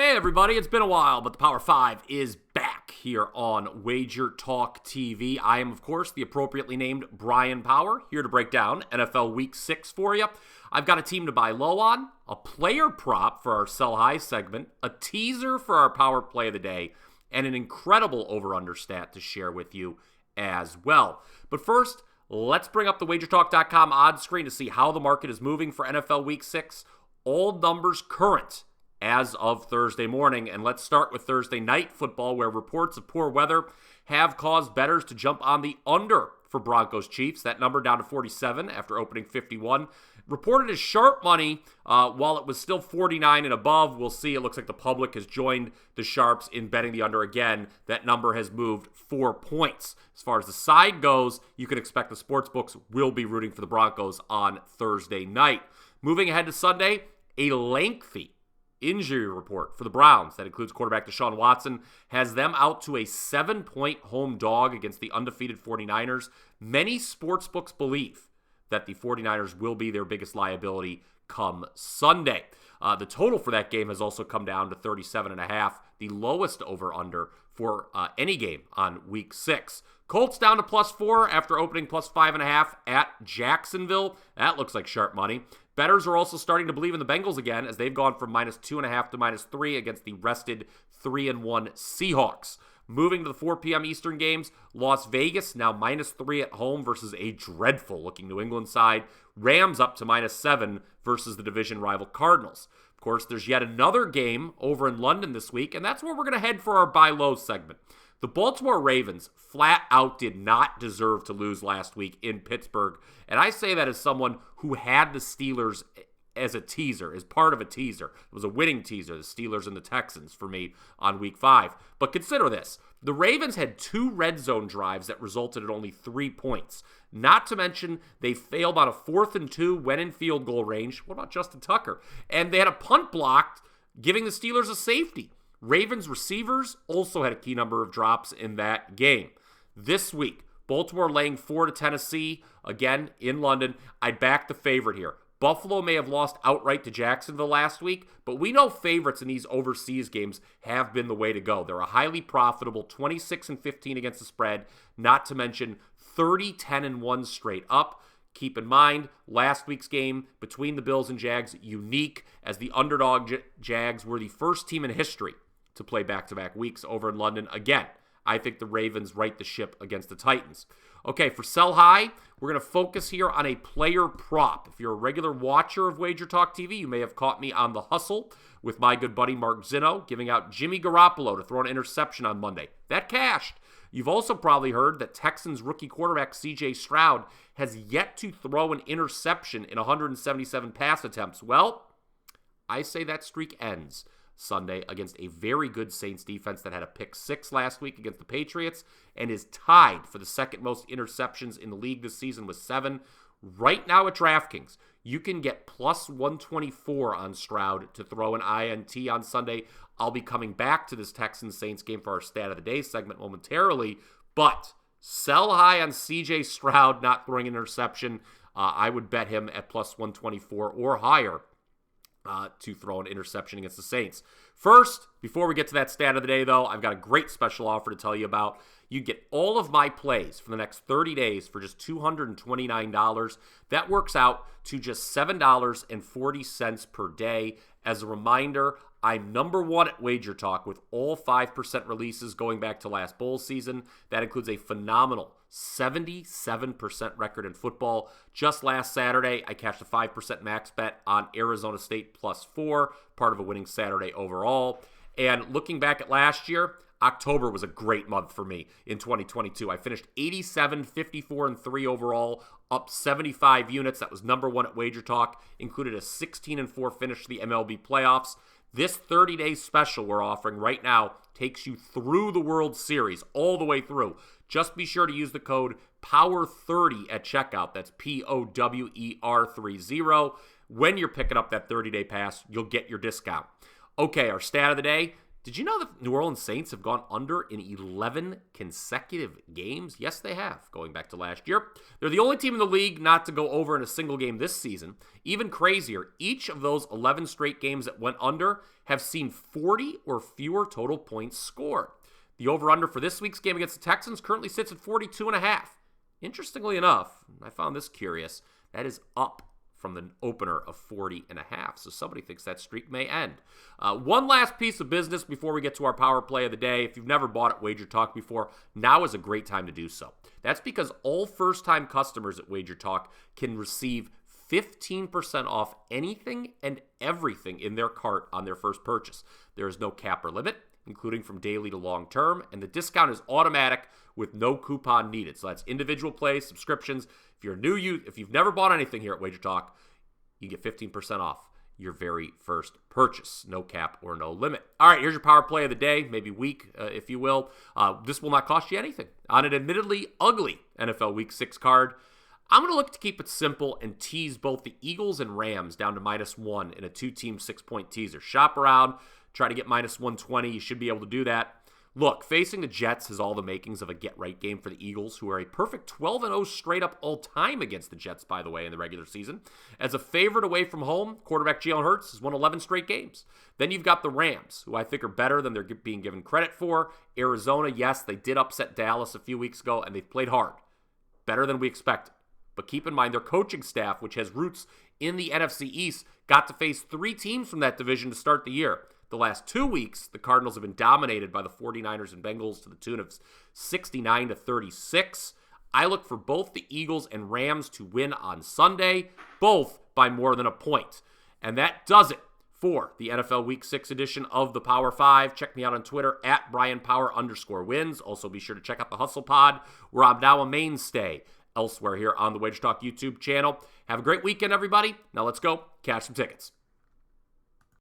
Hey everybody, it's been a while, but the Power 5 is back here on WagerTalk TV. I am, of course, the appropriately named Bryan Power, here to break down NFL Week 6 for you. I've got a team to buy low on, a player prop for our Sell High segment, a teaser for our Power Play of the Day, and an incredible over-under stat to share with you as well. But first, let's bring up the WagerTalk.com odds screen to see how the market is moving for NFL Week 6. All numbers current as of Thursday morning. And let's start with Thursday night football, where reports of poor weather have caused bettors to jump on the under for Broncos-Chiefs. That number down to 47 after opening 51. Reported as sharp money while it was still 49 and above. We'll see. It looks like the public has joined the sharps in betting the under again. That number has moved 4 points. As far as the side goes, you can expect the sportsbooks will be rooting for the Broncos on Thursday night. Moving ahead to Sunday, a lengthy injury report for the Browns that includes quarterback Deshaun Watson has them out to a 7-point home dog against the undefeated 49ers. Many sportsbooks believe that the 49ers will be their biggest liability come Sunday. The total for that game has also come down to 37.5, the lowest over-under for any game on Week 6. Colts down to +4 after opening +5.5 at Jacksonville. That looks like sharp money. Bettors are also starting to believe in the Bengals again, as they've gone from -2.5 to -3 against the rested 3-1 Seahawks. Moving to the 4 p.m. Eastern games, Las Vegas now -3 at home versus a dreadful-looking New England side. Rams up to -7 versus the division rival Cardinals. Of course, there's yet another game over in London this week, and that's where we're going to head for our buy low segment. The Baltimore Ravens flat out did not deserve to lose last week in Pittsburgh, and I say that as someone who had the Steelers as a teaser, as part of a teaser. It was a winning teaser, the Steelers and the Texans for me on Week 5. But consider this. The Ravens had 2 red zone drives that resulted in only 3 points. Not to mention, they failed on a 4th and 2 when in field goal range. What about Justin Tucker? And they had a punt blocked, giving the Steelers a safety. Ravens receivers also had a key number of drops in that game. This week, Baltimore laying 4 to Tennessee, again in London. I'd back the favorite here. Buffalo may have lost outright to Jacksonville last week, but we know favorites in these overseas games have been the way to go. They're a highly profitable 26-15 against the spread, not to mention 30-10-1 straight up. Keep in mind, last week's game between the Bills and Jags, unique, as the underdog Jags were the first team in history to play back-to-back weeks over in London. Again, I think the Ravens right the ship against the Titans. Okay, for Sell High, we're going to focus here on a player prop. If you're a regular watcher of WagerTalk TV, you may have caught me on The Hustle with my good buddy Mark Zinno giving out Jimmy Garoppolo to throw an interception on Monday. That cashed. You've also probably heard that Texans rookie quarterback C.J. Stroud has yet to throw an interception in 177 pass attempts. Well, I say that streak ends Sunday against a very good Saints defense that had a pick 6 last week against the Patriots and is tied for the second most interceptions in the league this season with 7. Right now at DraftKings, you can get +124 on Stroud to throw an INT on Sunday. I'll be coming back to this Texans-Saints game for our Stat of the Day segment momentarily, but sell high on CJ Stroud not throwing an interception. I would bet him at +124 or higher to throw an interception against the Saints. First, before we get to that Stat of the Day, though, I've got a great special offer to tell you about. You get all of my plays for the next 30 days for just $229. That works out to just $7.40 per day. As a reminder, I'm number 1 at WagerTalk with all 5% releases going back to last bowl season. That includes a phenomenal 77% record in football. Just last Saturday, I cashed a 5% max bet on Arizona State +4, part of a winning Saturday overall. And looking back at last year, October was a great month for me in 2022. I finished 87, 54, and 3 overall, up 75 units. That was number 1 at WagerTalk, included a 16-4 finish to the MLB playoffs. This 30-day special we're offering right now takes you through the World Series, all the way through. Just be sure to use the code POWER30 at checkout. That's POWER30. When you're picking up that 30-day pass, you'll get your discount. Okay, our Stat of the Day. Did you know that New Orleans Saints have gone under in 11 consecutive games? Yes, they have, going back to last year. They're the only team in the league not to go over in a single game this season. Even crazier, each of those 11 straight games that went under have seen 40 or fewer total points scored. The over-under for this week's game against the Texans currently sits at 42.5. Interestingly enough, I found this curious, that is up from the opener of 40.5. So somebody thinks that streak may end. One last piece of business before we get to our power play of the day. If you've never bought at WagerTalk before, now is a great time to do so. That's because all first-time customers at WagerTalk can receive 15% off anything and everything in their cart on their first purchase. There is no cap or limit, including from daily to long term, and the discount is automatic with no coupon needed. So that's individual plays, subscriptions. If you're if you've never bought anything here at WagerTalk, you get 15% off your very first purchase. No cap or no limit. All right, here's your power play of the day, maybe week, if you will. This will not cost you anything. On an admittedly ugly NFL Week 6 card, I'm going to look to keep it simple and tease both the Eagles and Rams down to -1 in a two-team 6-point teaser. Shop around, try to get -120. You should be able to do that. Look, facing the Jets has all the makings of a get-right game for the Eagles, who are a perfect 12-0 straight-up all-time against the Jets, by the way, in the regular season. As a favorite away from home, quarterback Jalen Hurts has won 11 straight games. Then you've got the Rams, who I think are better than they're being given credit for. Arizona, yes, they did upset Dallas a few weeks ago, and they've played hard. Better than we expected. But keep in mind, their coaching staff, which has roots in the NFC East, got to face 3 teams from that division to start the year. The last 2 weeks, the Cardinals have been dominated by the 49ers and Bengals to the tune of 69-36. I look for both the Eagles and Rams to win on Sunday, both by more than a point. And that does it for the NFL Week 6 edition of the Power 5. Check me out on Twitter at BryanPower_wins. Also be sure to check out the Hustle Pod, where I'm now a mainstay elsewhere here on the WagerTalk YouTube channel. Have a great weekend, everybody. Now let's go cash some tickets.